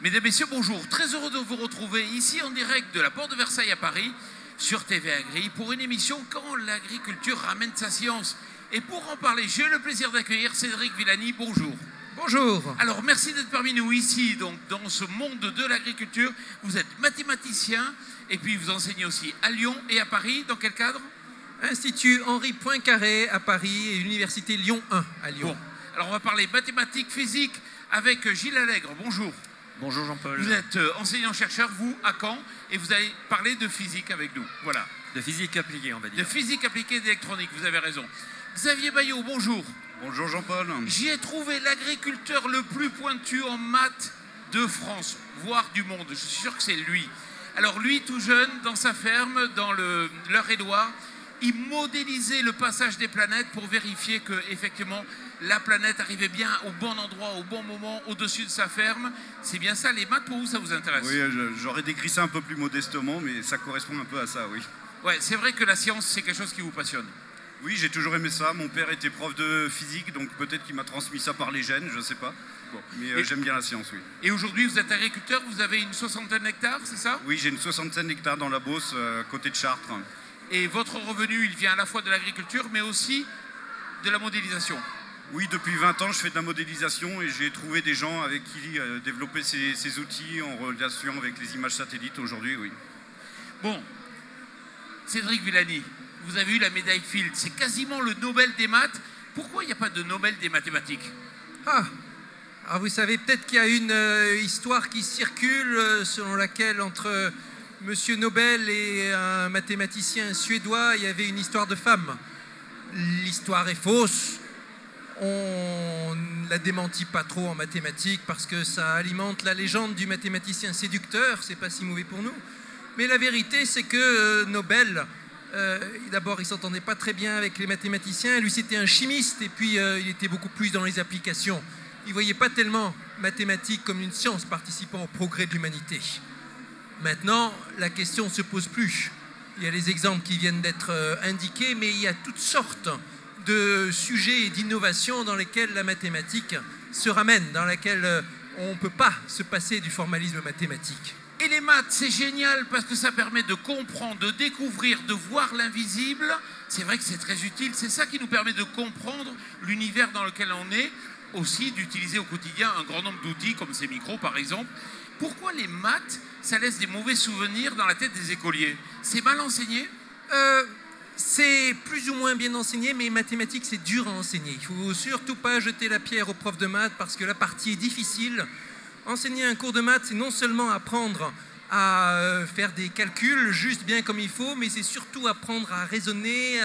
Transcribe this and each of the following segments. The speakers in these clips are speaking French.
Mesdames, Messieurs, bonjour. Très heureux de vous retrouver ici en direct de la Porte de Versailles à Paris sur TV Agri pour une émission Quand l'agriculture ramène sa science. Et pour en parler, j'ai le plaisir d'accueillir Cédric Villani. Bonjour. Bonjour. Alors, merci d'être parmi nous ici, donc, dans ce monde de l'agriculture. Vous êtes mathématicien et puis vous enseignez aussi à Lyon et à Paris. Dans quel cadre? Institut Henri Poincaré à Paris et Université Lyon 1 à Lyon. Bon, alors on va parler mathématiques, physique avec Gilles Allègre. Bonjour. Bonjour Jean-Paul. Vous êtes enseignant-chercheur, vous, à Caen, et vous allez parler de physique avec nous. Voilà. De physique appliquée, on va dire. De physique appliquée d'électronique, vous avez raison. Xavier Bayot, bonjour. Bonjour Jean-Paul. J'y ai trouvé l'agriculteur le plus pointu en maths de France, voire du monde. Je suis sûr que c'est lui. Alors lui, tout jeune, dans sa ferme, dans l'Eure-et-Loir, il modélisait le passage des planètes pour vérifier que, effectivement, la planète arrivait bien au bon endroit, au bon moment, au-dessus de sa ferme. C'est bien ça, les maths, pour vous, ça vous intéresse? Oui, j'aurais décrit ça un peu plus modestement, mais ça correspond un peu à ça, oui. Ouais, c'est vrai que la science, c'est quelque chose qui vous passionne. Oui, j'ai toujours aimé ça. Mon père était prof de physique, donc peut-être qu'il m'a transmis ça par les gènes, je ne sais pas. Bon, mais j'aime bien la science, oui. Et aujourd'hui, vous êtes agriculteur, vous avez une 60aine d'hectares, c'est ça? Oui, j'ai une 60aine d'hectares dans la Beauce, à côté de Chartres. Et votre revenu, il vient à la fois de l'agriculture, mais aussi de la modélisation. Oui, depuis 20 ans, je fais de la modélisation et j'ai trouvé des gens avec qui développer ces outils en relation avec les images satellites aujourd'hui, oui. Bon, Cédric Villani, vous avez eu la médaille Fields, c'est quasiment le Nobel des maths. Pourquoi il n'y a pas de Nobel des mathématiques? Alors vous savez peut-être qu'il y a une histoire qui circule selon laquelle entre Monsieur Nobel et un mathématicien suédois, il y avait une histoire de femme. L'histoire est fausse. On ne la démentit pas trop en mathématiques parce que ça alimente la légende du mathématicien séducteur, c'est pas si mauvais pour nous. Mais la vérité, c'est que Nobel, d'abord, il s'entendait pas très bien avec les mathématiciens. Lui, c'était un chimiste et puis il était beaucoup plus dans les applications. Il voyait pas tellement mathématiques comme une science participant au progrès de l'humanité. Maintenant, la question ne se pose plus. Il y a les exemples qui viennent d'être indiqués, mais il y a toutes sortes de sujets et d'innovations dans lesquels la mathématique se ramène, dans lesquels on ne peut pas se passer du formalisme mathématique. Et les maths, c'est génial parce que ça permet de comprendre, de découvrir, de voir l'invisible. C'est vrai que c'est très utile. C'est ça qui nous permet de comprendre l'univers dans lequel on est, aussi d'utiliser au quotidien un grand nombre d'outils comme ces micros par exemple. Pourquoi les maths, ça laisse des mauvais souvenirs dans la tête des écoliers? C'est mal enseigné? C'est plus ou moins bien enseigné, mais mathématiques, c'est dur à enseigner. Il ne faut surtout pas jeter la pierre aux profs de maths parce que la partie est difficile. Enseigner un cours de maths, c'est non seulement apprendre à faire des calculs juste bien comme il faut, mais c'est surtout apprendre à raisonner.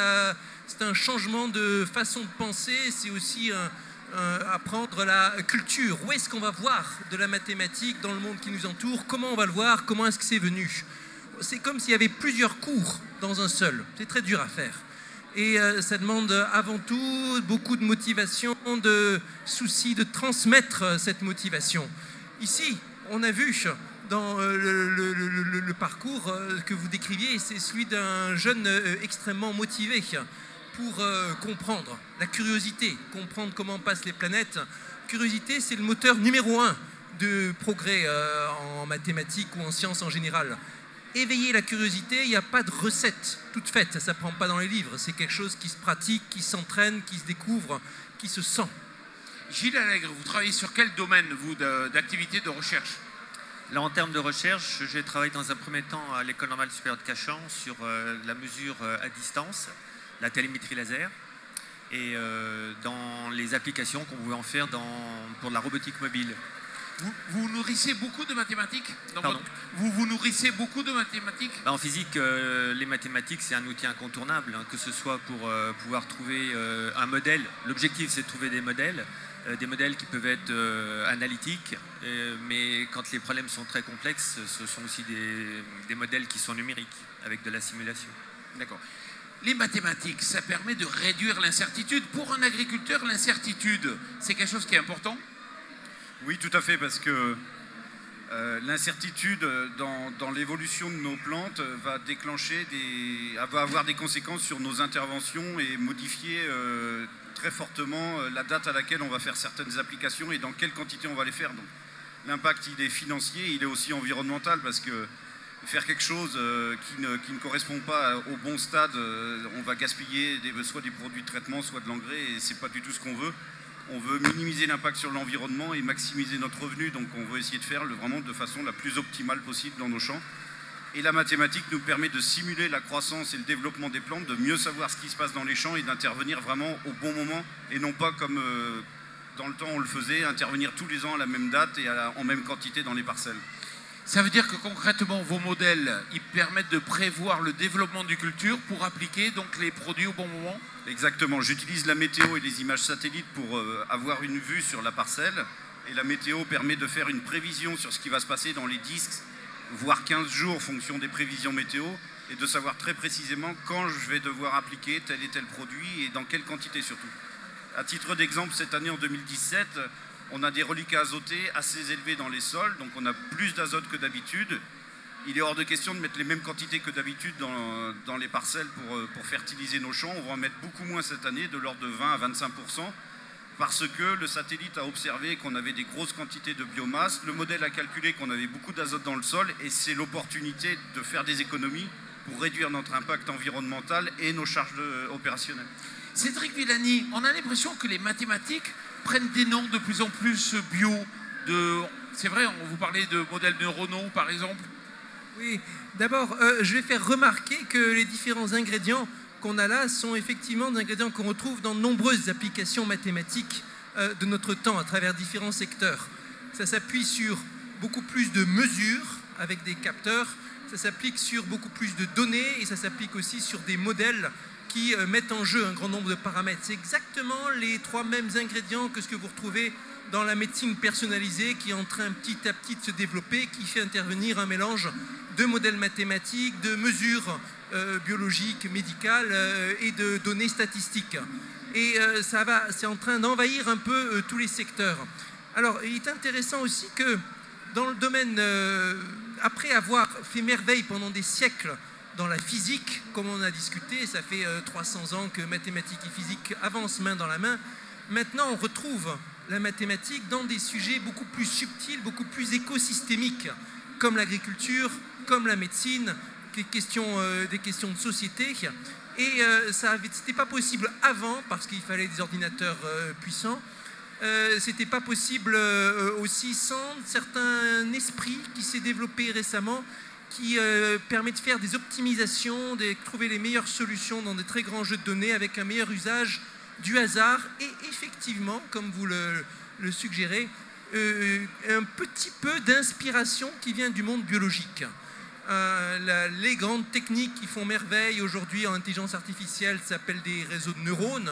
C'est un changement de façon de penser, c'est aussi apprendre la culture. Où est-ce qu'on va voir de la mathématique dans le monde qui nous entoure? Comment on va le voir? Comment est-ce que c'est venu? C'est comme s'il y avait plusieurs cours dans un seul. C'est très dur à faire. Et ça demande avant tout beaucoup de motivation, de souci de transmettre cette motivation. Ici, on a vu dans le parcours que vous décriviez, c'est celui d'un jeune extrêmement motivé pour comprendre la curiosité, comprendre comment passent les planètes. Curiosité, c'est le moteur numéro 1 de progrès en mathématiques ou en sciences en général. Éveiller la curiosité, il n'y a pas de recette toute faite, ça ne s'apprend pas dans les livres, c'est quelque chose qui se pratique, qui s'entraîne, qui se découvre, qui se sent. Gilles Allègre, vous travaillez sur quel domaine, vous, d'activité de recherche? Là, en termes de recherche, j'ai travaillé dans un premier temps à l'École normale supérieure de Cachan sur la mesure à distance, la télémétrie laser, et dans les applications qu'on pouvait en faire pour la robotique mobile. Vous nourrissez beaucoup de mathématiques? Pardon? Vous nourrissez beaucoup de mathématiques? En physique, les mathématiques, c'est un outil incontournable, hein, que ce soit pour pouvoir trouver un modèle. L'objectif, c'est de trouver des modèles qui peuvent être analytiques, mais quand les problèmes sont très complexes, ce sont aussi des modèles qui sont numériques, avec de la simulation. D'accord. Les mathématiques, ça permet de réduire l'incertitude. Pour un agriculteur, l'incertitude, c'est quelque chose qui est important? Oui, tout à fait, parce que l'incertitude dans l'évolution de nos plantes va avoir des conséquences sur nos interventions et modifier très fortement la date à laquelle on va faire certaines applications et dans quelle quantité on va les faire. Donc, l'impact il est financier, il est aussi environnemental parce que faire quelque chose qui ne correspond pas au bon stade, on va gaspiller soit des produits de traitement, soit de l'engrais et c'est pas du tout ce qu'on veut. On veut minimiser l'impact sur l'environnement et maximiser notre revenu, donc on veut essayer de faire vraiment de façon la plus optimale possible dans nos champs. Et la mathématique nous permet de simuler la croissance et le développement des plantes, de mieux savoir ce qui se passe dans les champs et d'intervenir vraiment au bon moment et non pas comme dans le temps on le faisait, intervenir tous les ans à la même date et en même quantité dans les parcelles. Ça veut dire que concrètement, vos modèles, ils permettent de prévoir le développement du culture pour appliquer donc les produits au bon moment? Exactement, j'utilise la météo et les images satellites pour avoir une vue sur la parcelle. Et la météo permet de faire une prévision sur ce qui va se passer dans les 10, voire 15 jours en fonction des prévisions météo et de savoir très précisément quand je vais devoir appliquer tel et tel produit et dans quelle quantité surtout. À titre d'exemple, cette année en 2017, on a des reliquats azotés assez élevés dans les sols, donc on a plus d'azote que d'habitude. Il est hors de question de mettre les mêmes quantités que d'habitude dans les parcelles pour fertiliser nos champs. On va en mettre beaucoup moins cette année, de l'ordre de 20 à 25%, parce que le satellite a observé qu'on avait des grosses quantités de biomasse. Le modèle a calculé qu'on avait beaucoup d'azote dans le sol, et c'est l'opportunité de faire des économies pour réduire notre impact environnemental et nos charges opérationnelles. Cédric Villani, on a l'impression que les mathématiques prennent des noms de plus en plus bio. C'est vrai, on vous parlait de modèles neuronaux, par exemple. Oui, d'abord, je vais faire remarquer que les différents ingrédients qu'on a là sont effectivement des ingrédients qu'on retrouve dans de nombreuses applications mathématiques de notre temps à travers différents secteurs. Ça s'appuie sur beaucoup plus de mesures avec des capteurs, ça s'applique sur beaucoup plus de données et ça s'applique aussi sur des modèles qui mettent en jeu un grand nombre de paramètres. C'est exactement les trois mêmes ingrédients que ce que vous retrouvez dans la médecine personnalisée qui est en train petit à petit de se développer, qui fait intervenir un mélange de modèles mathématiques, de mesures biologiques, médicales et de données statistiques. Et c'est en train d'envahir un peu tous les secteurs. Alors, il est intéressant aussi que dans le domaine, après avoir fait merveille pendant des siècles dans la physique, comme on a discuté, ça fait 300 ans que mathématiques et physique avancent main dans la main. Maintenant, on retrouve la mathématique dans des sujets beaucoup plus subtils, beaucoup plus écosystémiques, comme l'agriculture, comme la médecine, des questions de société. Et ça n'était pas possible avant, parce qu'il fallait des ordinateurs puissants. C'était pas possible aussi sans certain esprit qui s'est développé récemment, qui permet de faire des optimisations, de trouver les meilleures solutions dans des très grands jeux de données avec un meilleur usage du hasard et effectivement, comme vous le suggérez, un petit peu d'inspiration qui vient du monde biologique. Les grandes techniques qui font merveille aujourd'hui en intelligence artificielle s'appellent des réseaux de neurones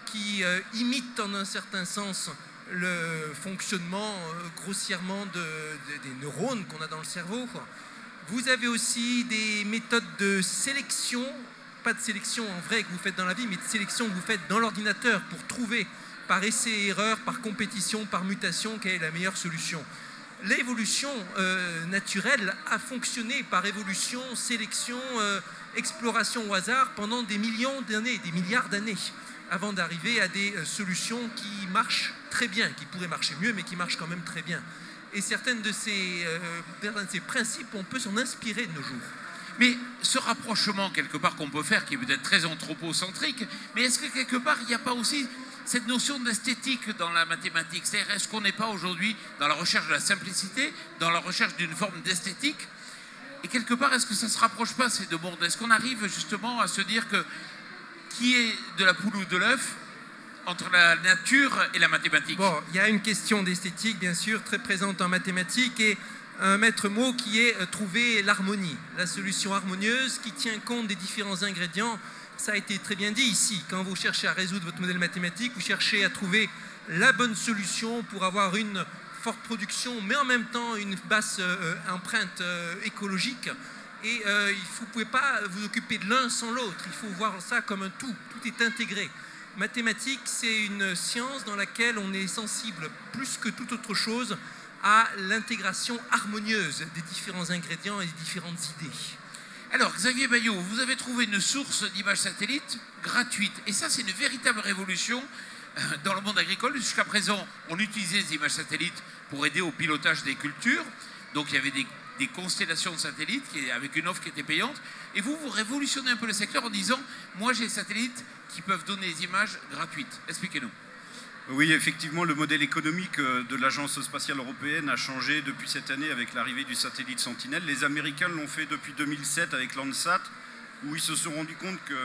qui imitent en un certain sens le fonctionnement grossièrement des neurones qu'on a dans le cerveau. Vous avez aussi des méthodes de sélection, pas de sélection en vrai que vous faites dans la vie, mais de sélection que vous faites dans l'ordinateur pour trouver par essai et erreur, par compétition, par mutation, quelle est la meilleure solution. L'évolution naturelle a fonctionné par évolution, sélection, exploration au hasard pendant des millions d'années, des milliards d'années, avant d'arriver à des solutions qui marchent très bien, qui pourraient marcher mieux, mais qui marchent quand même très bien. Et certains de ces principes, on peut s'en inspirer de nos jours. Mais ce rapprochement, quelque part, qu'on peut faire, qui est peut-être très anthropocentrique, mais est-ce que quelque part, il n'y a pas aussi cette notion d'esthétique dans la mathématique? C'est-à-dire, est-ce qu'on n'est pas aujourd'hui dans la recherche de la simplicité, dans la recherche d'une forme d'esthétique? Et quelque part, est-ce que ça ne se rapproche pas, ces deux mondes? Est-ce qu'on arrive justement à se dire que qui est de la poule ou de l'œuf entre la nature et la mathématique? Bon, il y a une question d'esthétique, bien sûr, très présente en mathématiques, et un maître mot qui est trouver l'harmonie, la solution harmonieuse qui tient compte des différents ingrédients. Ça a été très bien dit ici. Quand vous cherchez à résoudre votre modèle mathématique, vous cherchez à trouver la bonne solution pour avoir une forte production, mais en même temps une basse empreinte écologique. Et vous ne pouvez pas vous occuper de l'un sans l'autre. Il faut voir ça comme un tout. Tout est intégré. Mathématiques, c'est une science dans laquelle on est sensible plus que toute autre chose à l'intégration harmonieuse des différents ingrédients et des différentes idées. Alors, Xavier Baillot, vous avez trouvé une source d'images satellites gratuite. Et ça, c'est une véritable révolution dans le monde agricole, jusqu'à présent, on utilisait des images satellites pour aider au pilotage des cultures. Donc il y avait des constellations de satellites avec une offre qui était payante. Et vous révolutionnez un peu le secteur en disant, moi j'ai des satellites qui peuvent donner des images gratuites. Expliquez-nous. Oui, effectivement, le modèle économique de l'Agence spatiale européenne a changé depuis cette année avec l'arrivée du satellite Sentinelle. Les Américains l'ont fait depuis 2007 avec Landsat, où ils se sont rendus compte que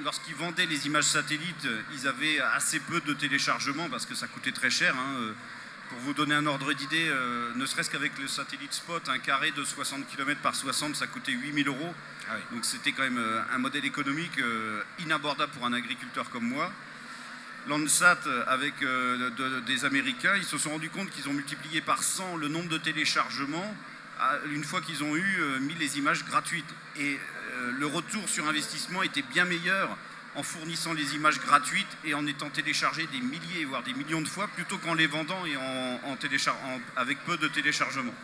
lorsqu'ils vendaient les images satellites, ils avaient assez peu de téléchargement parce que ça coûtait très cher. Pour vous donner un ordre d'idée, ne serait-ce qu'avec le satellite Spot, un carré de 60 km par 60, ça coûtait 8 000 €. Ah oui. Donc c'était quand même un modèle économique inabordable pour un agriculteur comme moi. Landsat, avec des Américains, ils se sont rendus compte qu'ils ont multiplié par 100 le nombre de téléchargements une fois qu'ils ont mis les images gratuites. Et le retour sur investissement était bien meilleur en fournissant les images gratuites et en étant téléchargées des milliers, voire des millions de fois, plutôt qu'en les vendant et avec peu de téléchargements.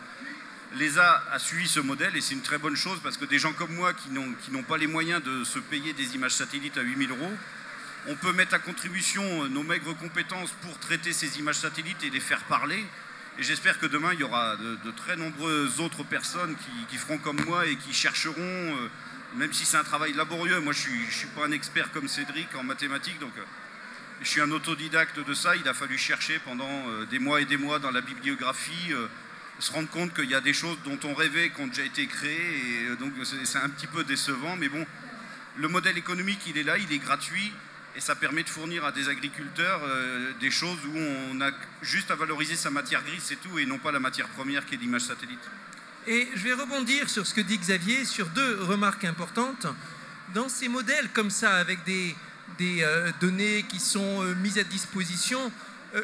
L'ESA a suivi ce modèle et c'est une très bonne chose parce que des gens comme moi qui n'ont pas les moyens de se payer des images satellites à 8 000 €, on peut mettre à contribution nos maigres compétences pour traiter ces images satellites et les faire parler. Et j'espère que demain, il y aura de très nombreuses autres personnes qui feront comme moi et qui chercheront, même si c'est un travail laborieux. Moi, je ne suis pas un expert comme Cédric en mathématiques, donc je suis un autodidacte de ça. Il a fallu chercher pendant des mois et des mois dans la bibliographie, se rendre compte qu'il y a des choses dont on rêvait qui ont déjà été créées. Et donc, c'est un petit peu décevant. Mais bon, le modèle économique, il est là, il est gratuit. Et ça permet de fournir à des agriculteurs des choses où on a juste à valoriser sa matière grise, c'est tout, et non pas la matière première qui est l'image satellite. Et je vais rebondir sur ce que dit Xavier, sur deux remarques importantes. Dans ces modèles comme ça, avec des données qui sont mises à disposition,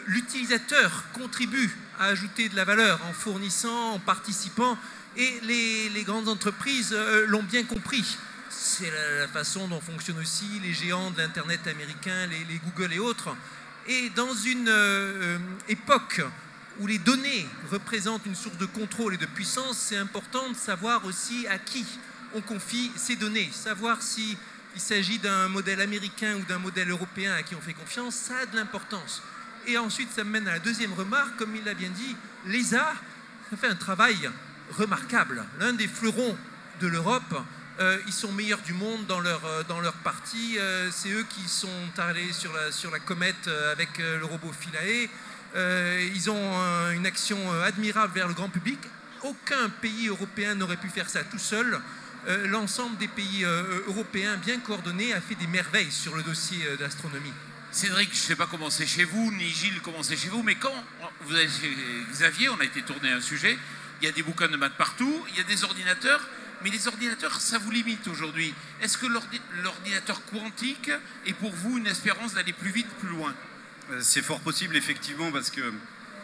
l'utilisateur contribue à ajouter de la valeur en fournissant, en participant, et les grandes entreprises l'ont bien compris. C'est la façon dont fonctionnent aussi les géants de l'Internet américain, les Google et autres. Et dans une époque où les données représentent une source de contrôle et de puissance, c'est important de savoir aussi à qui on confie ces données. Savoir s'il s'agit d'un modèle américain ou d'un modèle européen à qui on fait confiance, ça a de l'importance. Et ensuite, ça me mène à la deuxième remarque. Comme il l'a bien dit, l'ESA a fait un travail remarquable. L'un des fleurons de l'Europe. Ils sont meilleurs du monde dans leur partie. C'est eux qui sont allés sur la comète avec le robot Philae. Ils ont une action admirable vers le grand public. Aucun pays européen n'aurait pu faire ça tout seul. L'ensemble des pays européens bien coordonnés a fait des merveilles sur le dossier d'astronomie. Cédric, je ne sais pas comment c'est chez vous, ni Gilles comment c'est chez vous, mais quand vous avez chez Xavier, on a été tourné un sujet, il y a des bouquins de maths partout, il y a des ordinateurs. Mais les ordinateurs, ça vous limite aujourd'hui. Est-ce que l'ordinateur quantique est pour vous une espérance d'aller plus vite, plus loin? C'est fort possible, effectivement, parce que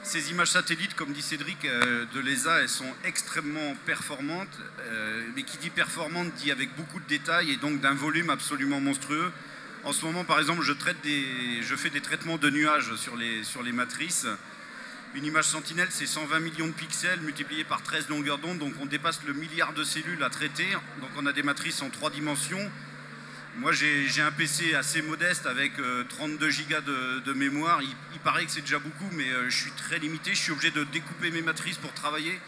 ces images satellites, comme dit Cédric, de l'ESA, elles sont extrêmement performantes. Mais qui dit performante dit avec beaucoup de détails et donc d'un volume absolument monstrueux. En ce moment, par exemple, je fais des traitements de nuages sur les matrices. Une image Sentinelle, c'est 120 millions de pixels multipliés par 13 longueurs d'onde, donc on dépasse le milliard de cellules à traiter. Donc on a des matrices en 3 dimensions. Moi, j'ai un PC assez modeste avec 32 gigas de mémoire. Il paraît que c'est déjà beaucoup, mais je suis très limité. Je suis obligé de découper mes matrices pour travailler.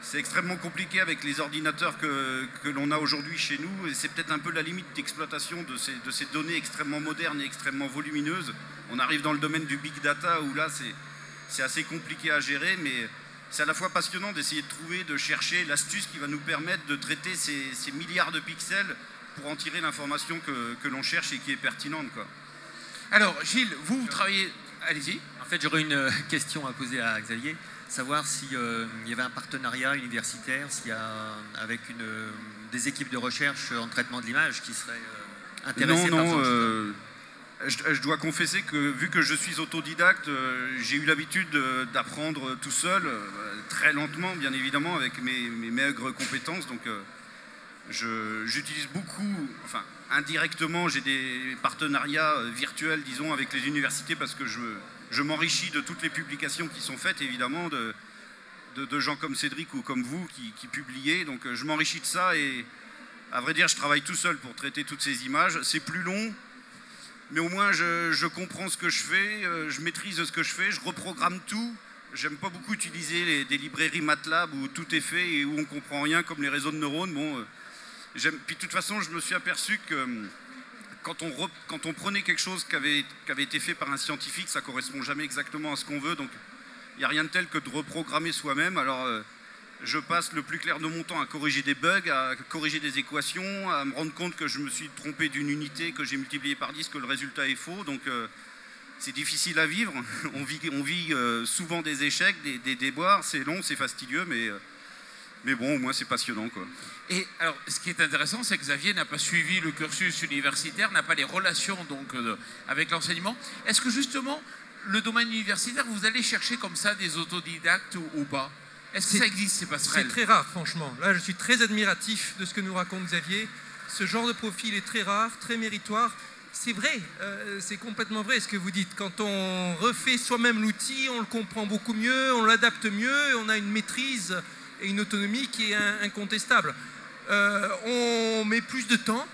C'est extrêmement compliqué avec les ordinateurs que l'on a aujourd'hui chez nous. Et c'est peut-être un peu la limite d'exploitation de ces données extrêmement modernes et extrêmement volumineuses. On arrive dans le domaine du big data où là, c'est assez compliqué à gérer, mais c'est à la fois passionnant d'essayer de chercher l'astuce qui va nous permettre de traiter ces milliards de pixels pour en tirer l'information que l'on cherche et qui est pertinente, quoi. Alors, Gilles, vous travaillez... Allez-y. En fait, j'aurais une question à poser à Xavier, savoir s'il y avait un partenariat universitaire, avec des équipes de recherche en traitement de l'image qui seraient intéressées par ça. Je dois confesser que, vu que je suis autodidacte, j'ai eu l'habitude d'apprendre tout seul, très lentement, bien évidemment, avec mes maigres compétences. Donc, j'utilise beaucoup, enfin, indirectement, j'ai des partenariats virtuels, disons, avec les universités, parce que je m'enrichis de toutes les publications qui sont faites, évidemment, de gens comme Cédric ou comme vous qui publiez. Donc, je m'enrichis de ça et, à vrai dire, je travaille tout seul pour traiter toutes ces images. C'est plus long. mais au moins je comprends ce que je fais, je maîtrise ce que je fais, je reprogramme tout. J'aime pas beaucoup utiliser des librairies MATLAB où tout est fait et où on comprend rien, comme les réseaux de neurones. Bon, puis de toute façon, je me suis aperçu que quand on prenait quelque chose qui avait été fait par un scientifique, ça correspond jamais exactement à ce qu'on veut. Donc il n'y a rien de tel que de reprogrammer soi-même. Alors je passe le plus clair de mon temps à corriger des bugs, à corriger des équations, à me rendre compte que je me suis trompé d'une unité, que j'ai multiplié par 10, que le résultat est faux. Donc c'est difficile à vivre. On vit souvent des échecs, des déboires. C'est long, c'est fastidieux, mais bon, au moins c'est passionnant, quoi. Et alors, ce qui est intéressant, c'est que Xavier n'a pas suivi le cursus universitaire, n'a pas les relations donc avec l'enseignement. Est-ce que justement, le domaine universitaire, vous allez chercher comme ça des autodidactes ou pas? Est-ce que ça existe, ces passerelles? C'est très rare, franchement. Là, je suis très admiratif de ce que nous raconte Xavier. Ce genre de profil est très rare, très méritoire. C'est vrai, c'est complètement vrai ce que vous dites. Quand on refait soi-même l'outil, on le comprend beaucoup mieux, on l'adapte mieux, et on a une maîtrise et une autonomie qui est incontestable. On met plus de temps,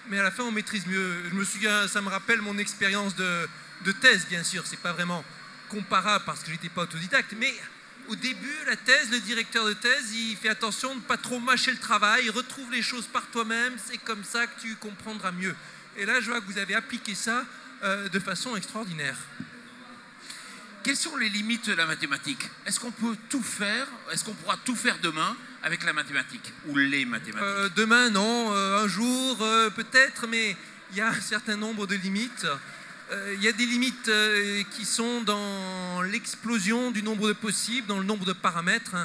mais à la fin on maîtrise mieux. Je me souviens, ça me rappelle mon expérience de thèse, bien sûr. C'est pas vraiment comparable parce que j'étais pas autodidacte, mais au début, la thèse, le directeur de thèse, il fait attention de ne pas trop mâcher le travail, retrouve les choses par toi-même, c'est comme ça que tu comprendras mieux. Et là, je vois que vous avez appliqué ça de façon extraordinaire. Quelles sont les limites de la mathématique? Est-ce qu'on peut tout faire? Est-ce qu'on pourra tout faire demain avec la mathématique ou les mathématiques? Demain, non. Un jour, peut-être, mais il y a un certain nombre de limites. Il y a des limites qui sont dans l'explosion du nombre de possibles, dans le nombre de paramètres.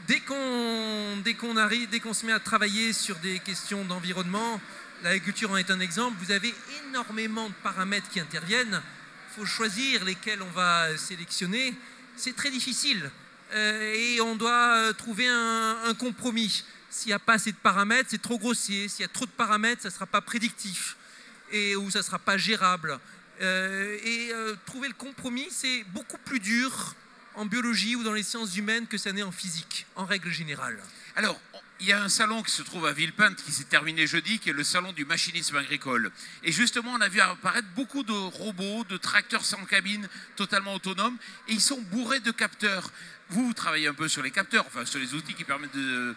Dès qu'on se met à travailler sur des questions d'environnement, l'agriculture en est un exemple, vous avez énormément de paramètres qui interviennent. Il faut choisir lesquels on va sélectionner. C'est très difficile et on doit trouver un compromis. S'il n'y a pas assez de paramètres, c'est trop grossier. S'il y a trop de paramètres, ça ne sera pas prédictif ou ça ne sera pas gérable. Trouver le compromis, c'est beaucoup plus dur en biologie ou dans les sciences humaines que ça n'est en physique, en règle générale. Alors, il y a un salon qui se trouve à Villepinte qui s'est terminé jeudi, qui est le salon du machinisme agricole. Et justement, on a vu apparaître beaucoup de robots, de tracteurs sans cabine, totalement autonomes, et ils sont bourrés de capteurs. Vous travaillez un peu sur les capteurs, enfin sur les outils qui permettent de...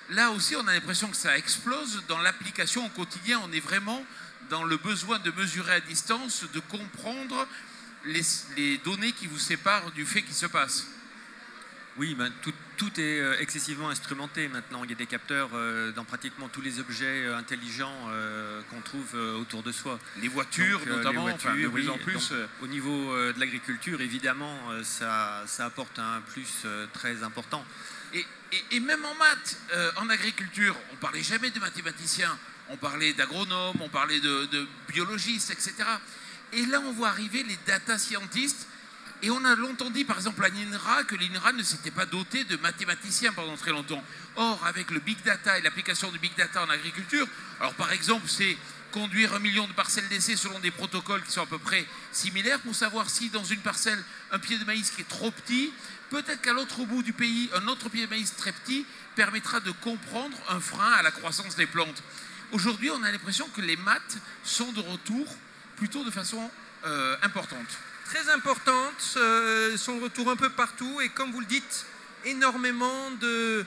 Là aussi, on a l'impression que ça explose dans l'application au quotidien. On est vraiment dans le besoin de mesurer à distance, de comprendre les données qui vous séparent du fait qui se passe. Oui, ben, tout est excessivement instrumenté maintenant. Il y a des capteurs dans pratiquement tous les objets intelligents qu'on trouve autour de soi. Les voitures, donc, notamment, les voitures, de plus en plus. Donc, au niveau de l'agriculture, évidemment, ça apporte un plus très important. Et même en maths, en agriculture, on ne parlait jamais de mathématiciens. On parlait d'agronomes, on parlait de biologistes, etc. Et là, on voit arriver les data scientists. Et on a longtemps dit, par exemple, à l'INRA, que l'INRA ne s'était pas doté de mathématiciens pendant très longtemps. Or, avec le big data et l'application du big data en agriculture, alors par exemple, c'est conduire 1 million de parcelles d'essai selon des protocoles qui sont à peu près similaires pour savoir si dans une parcelle, un pied de maïs qui est trop petit, peut-être qu'à l'autre bout du pays, un autre pied de maïs très petit permettra de comprendre un frein à la croissance des plantes. Aujourd'hui, on a l'impression que les maths sont de retour plutôt de façon importante. Très importante, sont de retour un peu partout et comme vous le dites, énormément de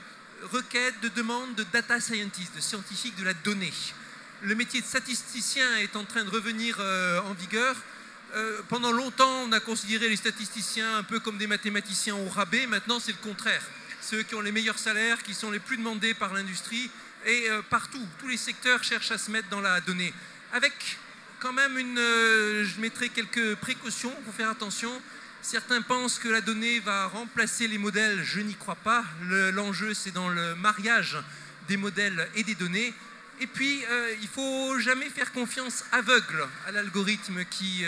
requêtes, de demandes de data scientists, de scientifiques de la donnée. Le métier de statisticien est en train de revenir en vigueur. Pendant longtemps, on a considéré les statisticiens un peu comme des mathématiciens au rabais. Maintenant, c'est le contraire. Ceux qui ont les meilleurs salaires, qui sont les plus demandés par l'industrie et partout. Tous les secteurs cherchent à se mettre dans la donnée. Avec quand même je mettrai quelques précautions pour faire attention. Certains pensent que la donnée va remplacer les modèles. Je n'y crois pas. L'enjeu, c'est dans le mariage des modèles et des données. Et puis, il ne faut jamais faire confiance aveugle à l'algorithme qui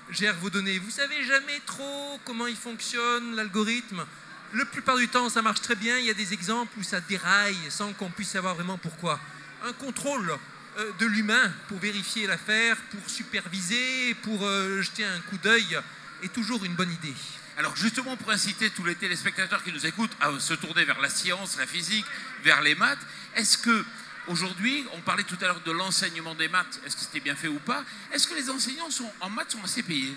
gère vos données. Vous ne savez jamais trop comment il fonctionne, l'algorithme. La plupart du temps, ça marche très bien. Il y a des exemples où ça déraille sans qu'on puisse savoir vraiment pourquoi. Un contrôle de l'humain pour vérifier l'affaire, pour superviser, pour jeter un coup d'œil est toujours une bonne idée. Alors justement, pour inciter tous les téléspectateurs qui nous écoutent à se tourner vers la science, la physique, vers les maths, est-ce que Aujourd'hui, on parlait tout à l'heure de l'enseignement des maths. Est-ce que c'était bien fait ou pas? Est-ce que les enseignants en maths sont assez payés?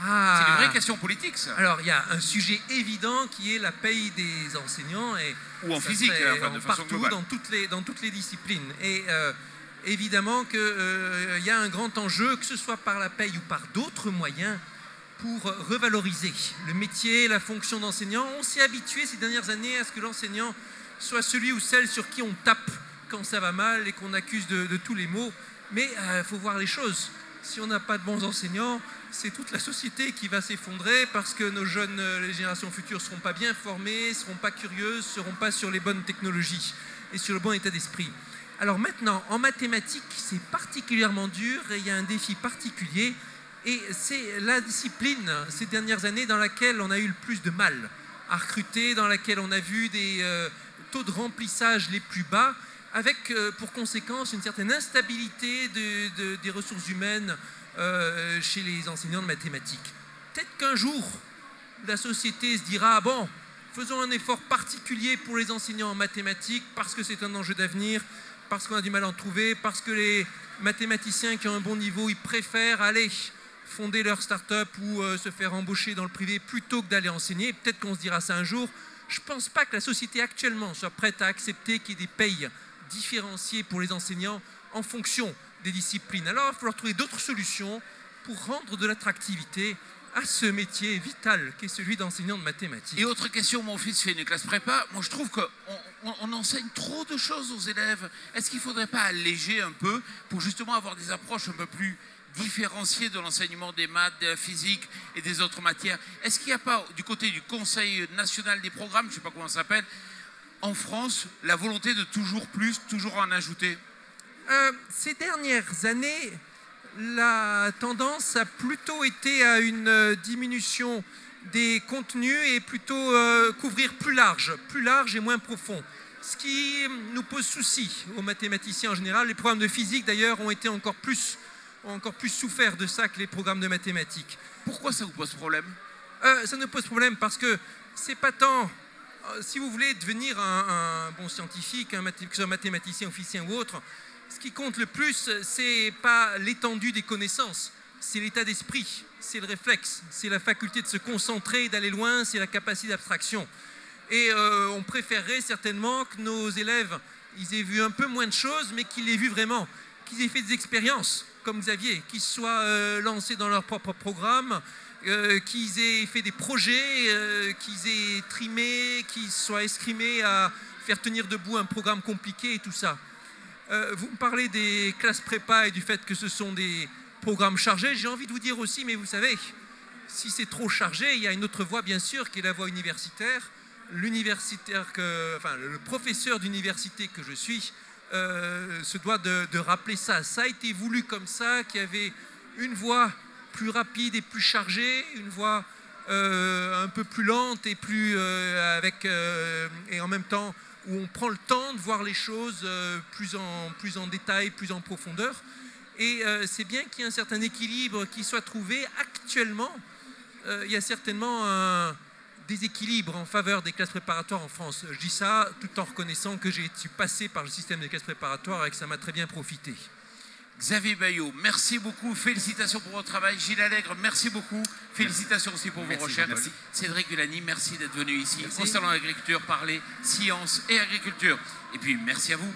C'est une vraie question politique, ça. Alors, il y a un sujet évident qui est la paye des enseignants. Ou en physique, enfin, de façon globale. Dans toutes les disciplines. Et évidemment qu'il y a un grand enjeu, que ce soit par la paye ou par d'autres moyens, pour revaloriser le métier, la fonction d'enseignant. On s'est habitué ces dernières années à ce que l'enseignant soit celui ou celle sur qui on tape quand ça va mal et qu'on accuse de tous les maux. Mais il faut voir les choses. Si on n'a pas de bons enseignants, c'est toute la société qui va s'effondrer parce que nos jeunes, les générations futures, ne seront pas bien formées, ne seront pas curieuses, ne seront pas sur les bonnes technologies et sur le bon état d'esprit. Alors maintenant, en mathématiques, c'est particulièrement dur et il y a un défi particulier. Et c'est la discipline ces dernières années dans laquelle on a eu le plus de mal à recruter, dans laquelle on a vu des taux de remplissage les plus bas, avec pour conséquence une certaine instabilité des ressources humaines chez les enseignants de mathématiques. Peut-être qu'un jour, la société se dira, bon, faisons un effort particulier pour les enseignants en mathématiques parce que c'est un enjeu d'avenir, parce qu'on a du mal à en trouver, parce que les mathématiciens qui ont un bon niveau, ils préfèrent aller fonder leur start-up ou se faire embaucher dans le privé plutôt que d'aller enseigner. Peut-être qu'on se dira ça un jour. Je ne pense pas que la société actuellement soit prête à accepter qu'il y ait des payes différenciées pour les enseignants en fonction des disciplines. Alors, il va falloir trouver d'autres solutions pour rendre de l'attractivité à ce métier vital qui est celui d'enseignant de mathématiques. Et autre question, mon fils fait une classe prépa. Moi, je trouve qu'on enseigne trop de choses aux élèves. Est-ce qu'il ne faudrait pas alléger un peu pour justement avoir des approches un peu plus différenciées de l'enseignement des maths, de la physique et des autres matières? Est-ce qu'il n'y a pas, du côté du Conseil national des programmes, je ne sais pas comment ça s'appelle, en France, la volonté de toujours plus, toujours en ajouter? Ces dernières années, la tendance a plutôt été à une diminution des contenus et plutôt couvrir plus large et moins profond. Ce qui nous pose souci aux mathématiciens en général. Les programmes de physique d'ailleurs ont encore plus souffert de ça que les programmes de mathématiques. Pourquoi ça vous pose problème? Ça nous pose problème parce que c'est pas tant... Si vous voulez devenir un bon scientifique, que ce soit mathématicien, officien ou autre, ce qui compte le plus, c'est pas l'étendue des connaissances, c'est l'état d'esprit, c'est le réflexe, c'est la faculté de se concentrer et d'aller loin, c'est la capacité d'abstraction. Et on préférerait certainement que nos élèves, ils aient vu un peu moins de choses, mais qu'ils l'aient vu vraiment, qu'ils aient fait des expériences, comme Xavier, qu'ils soient lancés dans leur propre programme, qu'ils aient fait des projets, qu'ils aient trimé, qu'ils soient escrimés à faire tenir debout un programme compliqué et tout ça. Vous me parlez des classes prépa et du fait que ce sont des programmes chargés. J'ai envie de vous dire aussi, mais vous savez, si c'est trop chargé, il y a une autre voie bien sûr qui est la voie universitaire. Le professeur d'université que je suis se doit de rappeler ça. Ça a été voulu comme ça, qu'il y avait une voie plus rapide et plus chargée, une voie un peu plus lente et et en même temps où on prend le temps de voir les choses plus en détail, plus en profondeur. Et c'est bien qu'il y ait un certain équilibre qui soit trouvé. Actuellement, il y a certainement un déséquilibre en faveur des classes préparatoires en France. Je dis ça tout en reconnaissant que j'ai été passé par le système des classes préparatoires et que ça m'a très bien profité. Xavier Baillot, merci beaucoup, félicitations pour votre travail. Gilles Allègre, merci beaucoup, félicitations aussi pour vos recherches. Merci. Cédric Villani, merci d'être venu ici, concernant l'agriculture, parler science et agriculture. Et puis merci à vous.